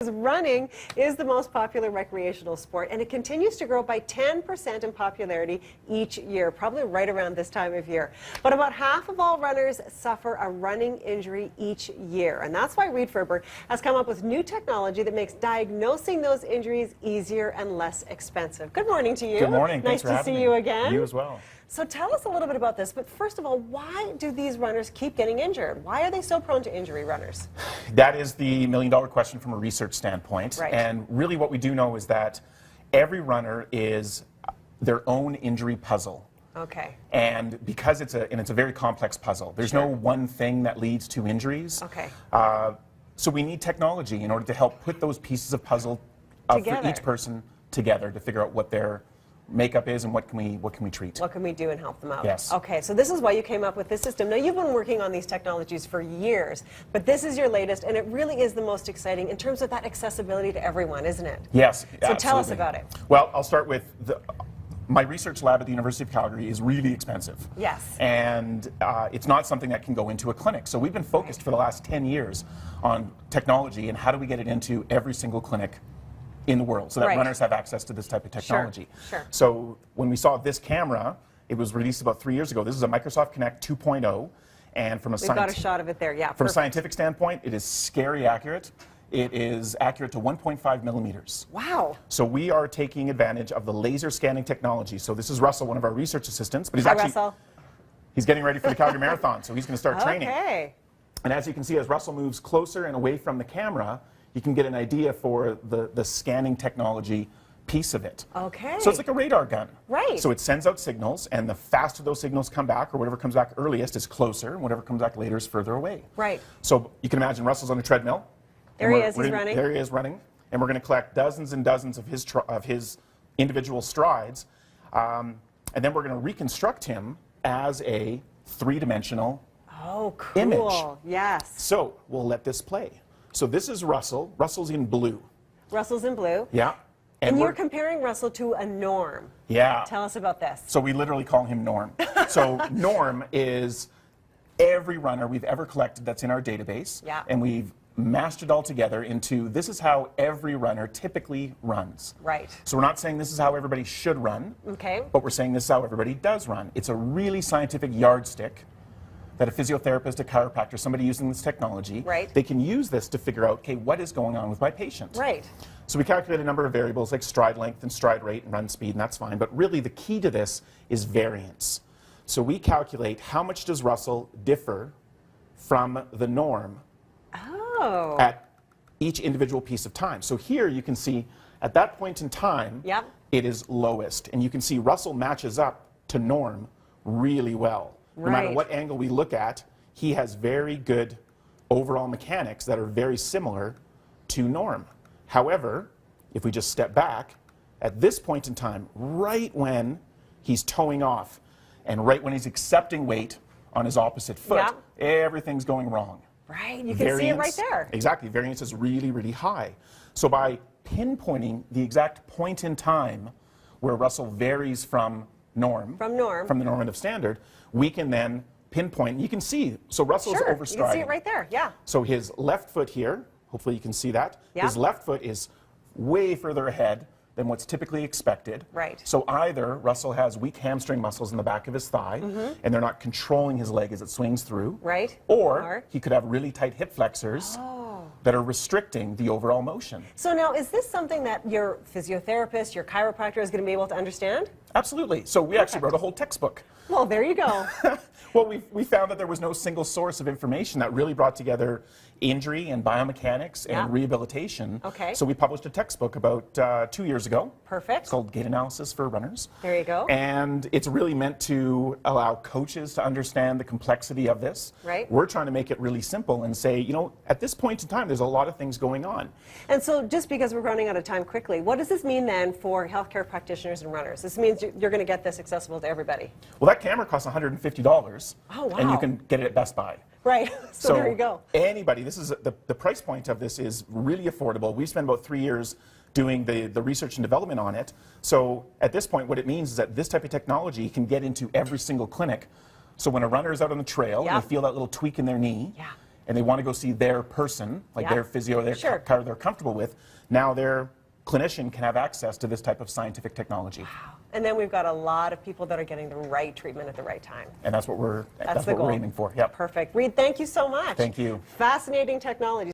Running is the most popular recreational sport, and it continues to grow by 10% in popularity each year, probably right around this time of year. But about half of all runners suffer a running injury each year, and that's why Reed Ferber has come up with new technology that makes diagnosing those injuries easier and less expensive. Good morning to you. Good morning. Nice to see you again. You as well. So tell us a little bit about this, but first of all, why do these runners keep getting injured? Why are they so prone to injury, runners? That is the million-dollar question from a research standpoint. Right. And really what we do know is that every runner is their own injury puzzle. Okay. And because it's a very complex puzzle, there's no one thing that leads to injuries. Okay. So we need technology in order to help put those pieces of puzzle for each person together to figure out what their makeup is and what can we treat. What can we do and help them out? Yes. Okay, so this is why you came up with this system. Now, you've been working on these technologies for years, but this is your latest, and it really is the most exciting in terms of that accessibility to everyone, isn't it? Yes, So absolutely. tell us about it. Well, I'll start with my research lab at the University of Calgary is really expensive. Yes. And it's not something that can go into a clinic. So we've been focused for the last 10 years on technology and how do we get it into every single clinic in the world so that runners have access to this type of technology. Sure. So when we saw this camera, it was released about 3 years ago. This is a Microsoft Kinect 2.0. And from a We've got a shot of it there, yeah. From a scientific standpoint, it is scary accurate. It is accurate to 1.5 millimeters. Wow. So we are taking advantage of the laser scanning technology. So this is Russell, one of our research assistants. But he's Russell. He's getting ready for the Calgary Marathon, so he's going to start training. Okay. And as you can see, as Russell moves closer and away from the camera, you can get an idea for the scanning technology piece of it. Okay. So it's like a radar gun. Right. So it sends out signals, and the faster those signals come back, or whatever comes back earliest is closer, and whatever comes back later is further away. Right. So you can imagine Russell's on a treadmill. There he is, he's running. There he is running, and we're going to collect dozens and dozens of his individual strides, and then we're going to reconstruct him as a three-dimensional image. Yes. So we'll let this play. So this is Russell. Russell's in blue. Russell's in blue. Yeah. And you're comparing Russell to a norm. Yeah. Tell us about this. So we literally call him Norm. So Norm is every runner we've ever collected that's in our database. Yeah. And we've mashed it all together into this is how every runner typically runs. Right. So we're not saying this is how everybody should run. Okay. But we're saying this is how everybody does run. It's a really scientific yardstick that a physiotherapist, a chiropractor, somebody using this technology, they can use this to figure out, okay, what is going on with my patient? Right. So we calculate a number of variables like stride length and stride rate and run speed, and that's fine. But really the key to this is variance. So we calculate how much does Russell differ from the norm at each individual piece of time. So here you can see at that point in time, it is lowest. And you can see Russell matches up to norm really well. No matter what angle we look at, he has very good overall mechanics that are very similar to norm. However, if we just step back, at this point in time, right when he's toeing off and right when he's accepting weight on his opposite foot, everything's going wrong. Right, you can see it right there. Exactly, variance is really, really high. So by pinpointing the exact point in time where Russell varies from norm, from the normative standard, we can then pinpoint, and you can see, so Russell's overstriding. You can see it right there, yeah. So his left foot here, hopefully you can see that, his left foot is way further ahead than what's typically expected. Right. So either Russell has weak hamstring muscles in the back of his thigh, and they're not controlling his leg as it swings through. Right. Or he could have really tight hip flexors that are restricting the overall motion. So now, is this something that your physiotherapist, your chiropractor is going to be able to understand? Absolutely. So we actually wrote a whole textbook. Well, there you go. Well, we found that there was no single source of information that really brought together injury and biomechanics and rehabilitation. Okay. So we published a textbook about 2 years ago. Perfect. It's called Gait Analysis for Runners. There you go. And it's really meant to allow coaches to understand the complexity of this. Right. We're trying to make it really simple and say, you know, at this point in time, there's a lot of things going on. And so just because we're running out of time quickly, what does this mean then for healthcare practitioners and runners? This means you're going to get this accessible to everybody. Well, that camera costs $150. Oh, wow. And you can get it at Best Buy. Right, so there you go. Anybody, this is the price point of this is really affordable. We spent about 3 years doing the research and development on it. So at this point, what it means is that this type of technology can get into every single clinic. So when a runner is out on the trail and they feel that little tweak in their knee, and they want to go see their person, like Yeah. their physio, their Sure. car they're comfortable with, now their clinician can have access to this type of scientific technology. And then we've got a lot of people that are getting the right treatment at the right time. And that's what we're That's the what goal. we're aiming for. Yep. Perfect. Reed, thank you so much. Thank you. Fascinating technology.